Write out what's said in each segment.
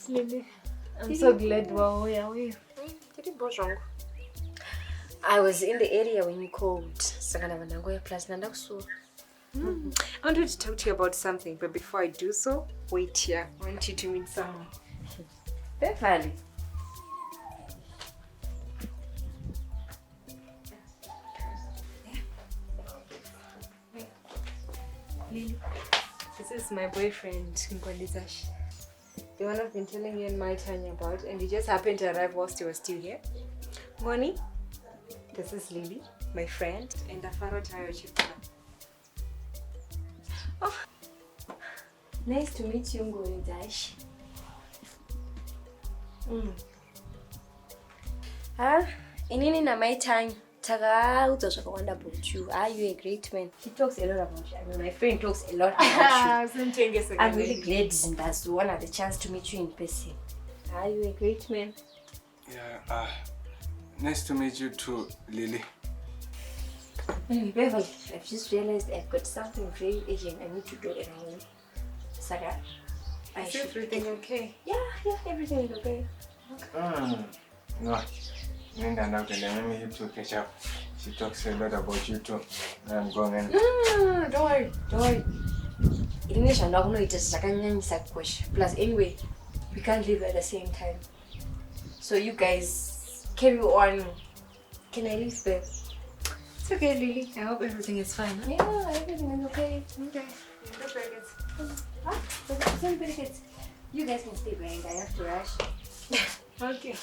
Lily, I'm so glad wow, where are you? I was in the area when you called. I wanted to talk to you about something, but before I do so, wait here. I want you to meet someone. Definitely. Lily, this is my boyfriend, Ngwandizash. The one I've been telling you and my Tanya about, and he just happened to arrive whilst he was still here. Ngwani, this is Lily, my friend, and Afaro Tayo Chipra. Oh, nice to meet you, Ngwandizash. Inini na my Tanya. About you. Are you a great man? He talks a lot about you. I mean, my friend talks a lot about you. I'm really glad that's one had the chance to meet you in person. Are you a great man? Yeah, nice to meet you too, Lily. Beverly, I've just realized I've got something very urgent I need to do around. Saga, is everything okay? Yeah, everything is okay. No. Linda and Dr. Let me to catch up. She talks a lot about you too. I'm going in. No, don't worry. English and Dogno it is a question. Plus anyway, we can't live at the same time. So you guys carry on. Can I leave, babe? It's okay, Lily. I hope everything is fine. Huh? Yeah, everything is okay. Okay. Don't forget. You guys can stay behind. I have to rush. Okay.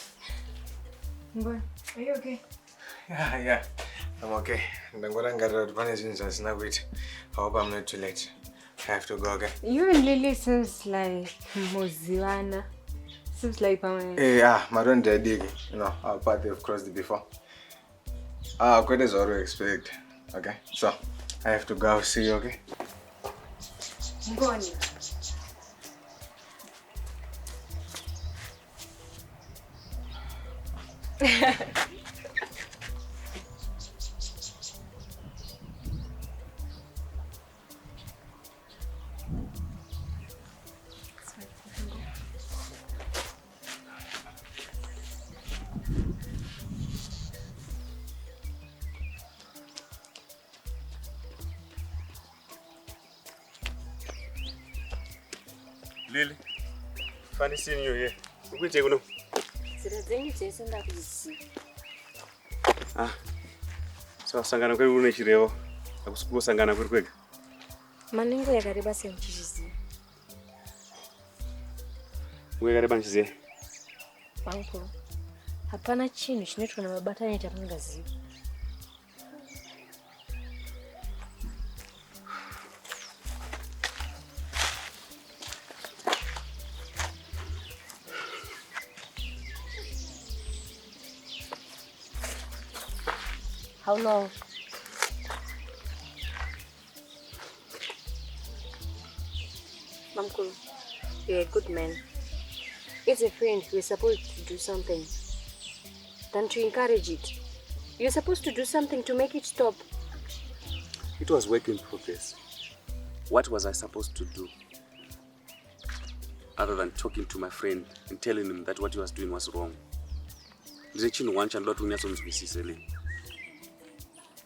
Are you okay? Yeah. I'm okay. I'm going to get out of I hope I'm not too late. I have to go, okay? You and Lily seems like Moziwana. Seems like Yeah, my don't dig. You know, our path they've crossed it before. Quite as always expect. Okay? So, I have to go. See you, okay? Go on. Lily, funny seeing you here. What's going on? So sangana kwedu une chirevo. Akusikuru sangana kwedu kwega. Maningo yakareba semchizizi. Yakareba nchizizi. Banko. Hapana chini chinoitwa na mabatani tapangaziva. How long? Mamkulu, you're a good man. As a friend, we're supposed to do something. Than to encourage it. You're supposed to do something to make it stop. It was work in progress. What was I supposed to do? Other than talking to my friend and telling him that what he was doing was wrong.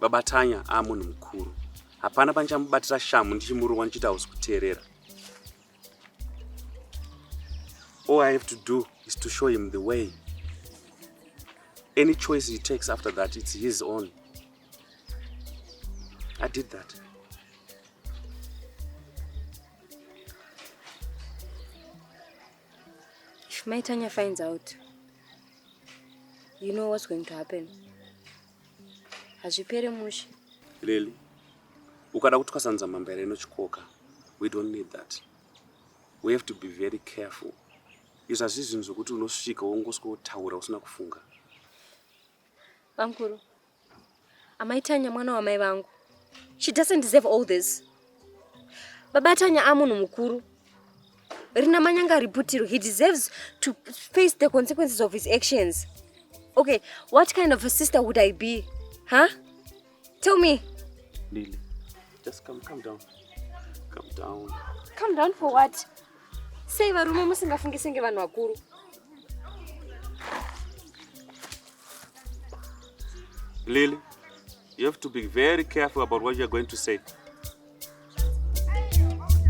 Baba Tanya amunhu mukuru. Hapana panchamubatira shamu ndichimuruwa nchita usikuteerera. All I have to do is to show him the way. Any choice he takes after that, it's his own. I did that. If my Tanya finds out, you know what's going to happen. Hazvipere mushi. Lily, ukada kutwasanza mambere nochikoka. We don't need that. We have to be very careful. Izvi hazvizvinhu zvokuti unosvika wongosikotaura usina kufunga. Vankuru, amai Tanya mwana wamai vangu. She doesn't deserve all this. Baba Tanya amunhu mukuru. Rina manyanga riputiro. He deserves to face the consequences of his actions. Okay, what kind of a sister would I be? Huh? Tell me. Lily, just calm down. Calm down. Calm down for what? Sei varume musingafungise ngevanhu vakuru. Lily, you have to be very careful about what you're going to say.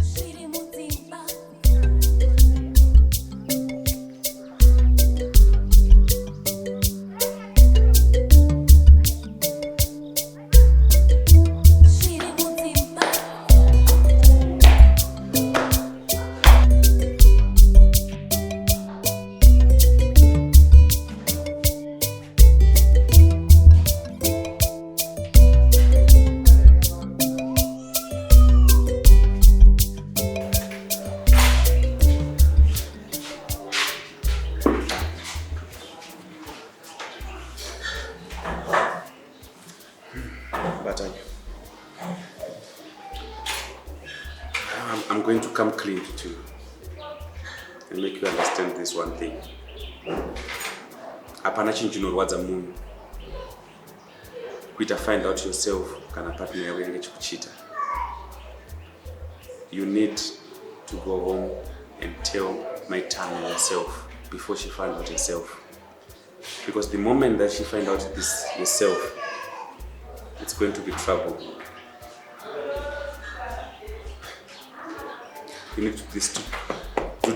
Zviri Mudzimba. Zviri Mudzimba. I'm going to come clean to you and make you understand this one thing. Hapana chinhu chinorwadza munhu kuita find out yourself kana partner yako inenge chikuchita. You need to go home and tell my Tanya yourself before she finds out herself. Because the moment that she finds out this herself, it's going to be trouble. You need to do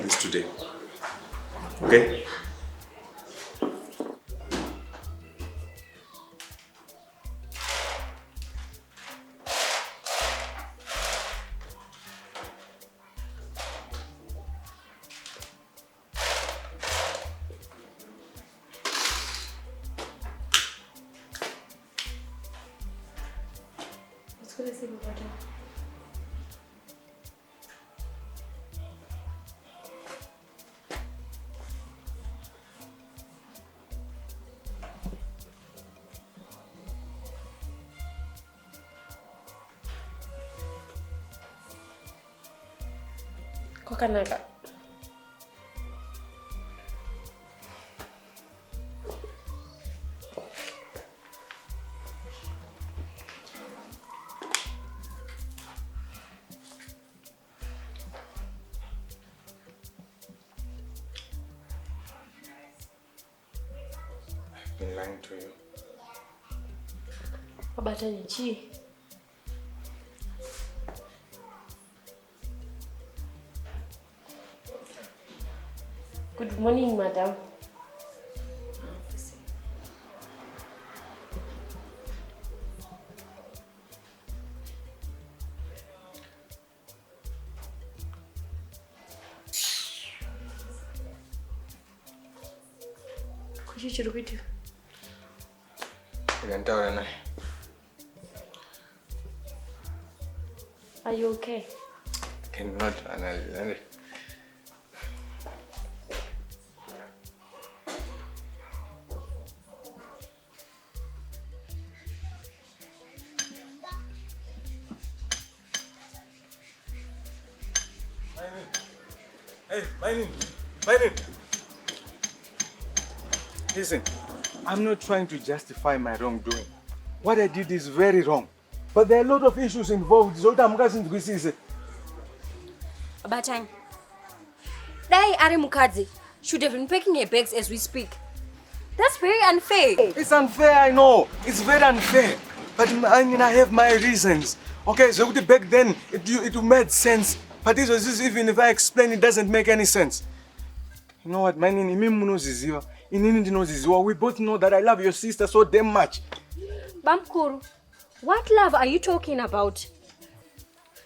this today. Okay? Let's go to sleep about it. Kwakanaka. I've been lying to you. Wabatanya chi? Good morning, madam. Kuchi chiri kuitika? Ukantaura naye. Are you okay? Cannot analyze. Hey, Mainin. Listen, I'm not trying to justify my wrongdoing. What I did is very wrong. But there are a lot of issues involved. Batang. Dai Ari Mukadzi should have been packing her bags as we speak. That's very unfair. It's unfair, I know. It's very unfair. But I mean, I have my reasons. Okay, so back then, it made sense. But this was just, even if I explain, it doesn't make any sense. You know what, man? We both know that I love your sister so damn much. Bamkuru, what love are you talking about?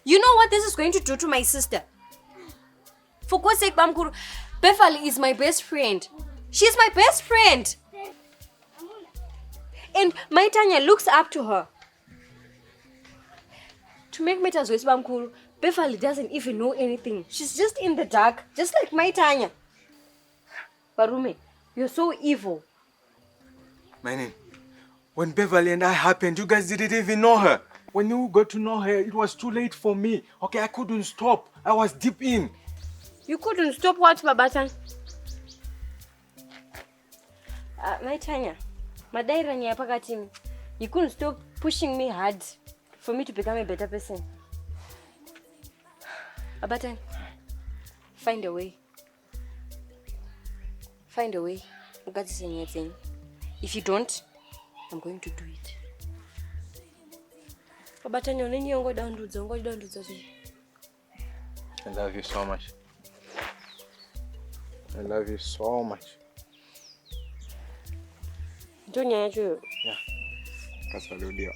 You know what this is going to do to my sister? For God's sake, Bamkuru, Beverly is my best friend. She's my best friend. And my Tanya looks up to her. To make matters worse, Bamkuru, Beverly doesn't even know anything. She's just in the dark, just like my Tanya. Barume, you're so evil. Mainin, when Beverly and I happened, you guys didn't even know her. When you got to know her, it was too late for me. Okay, I couldn't stop. I was deep in. You couldn't stop what, Babatan? My Tanya, Madairanya Pagatim, you couldn't stop pushing me hard for me to become a better person. Babatan, find a way. Find a way. If you don't, I'm going to do it. Baba Tanya, I love you so much. I love you so much. Yeah. Yeah. That's what we'll do.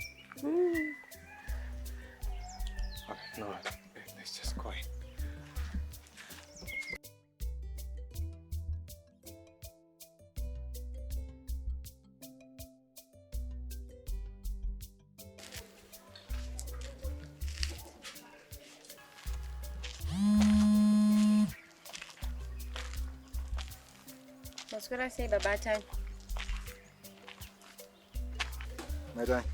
Okay, no, let's just go in. What's gonna say, Baba Tanya? Madam.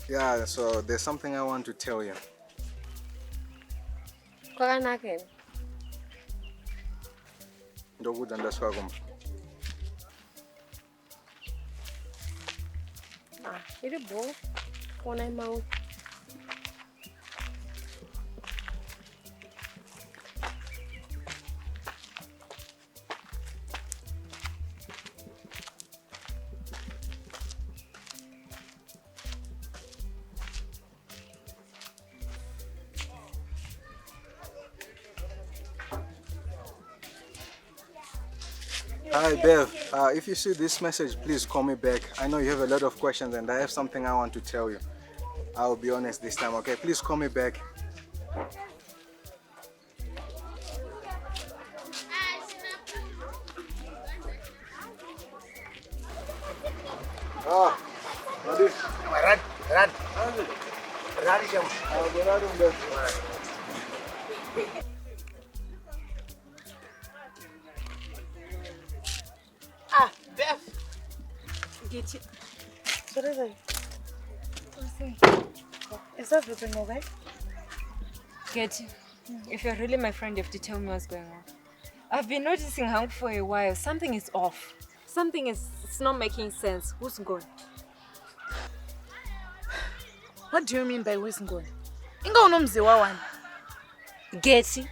Yeah, so there's something I want to tell you. Ndokuda ndaswako. Iri bo. Kona imau. Hi, Bev. If you see this message, please call me back. I know you have a lot of questions and I have something I want to tell you. I'll be honest this time, okay? Please call me back. Beth. Get it. What is it? Is everything okay? Get it. If you're really my friend, you have to tell me what's going on. I've been noticing Hank for a while. Something is off. It's not making sense. Who's gone? What do you mean by who's gone? Inga unomziwa wani? Get it.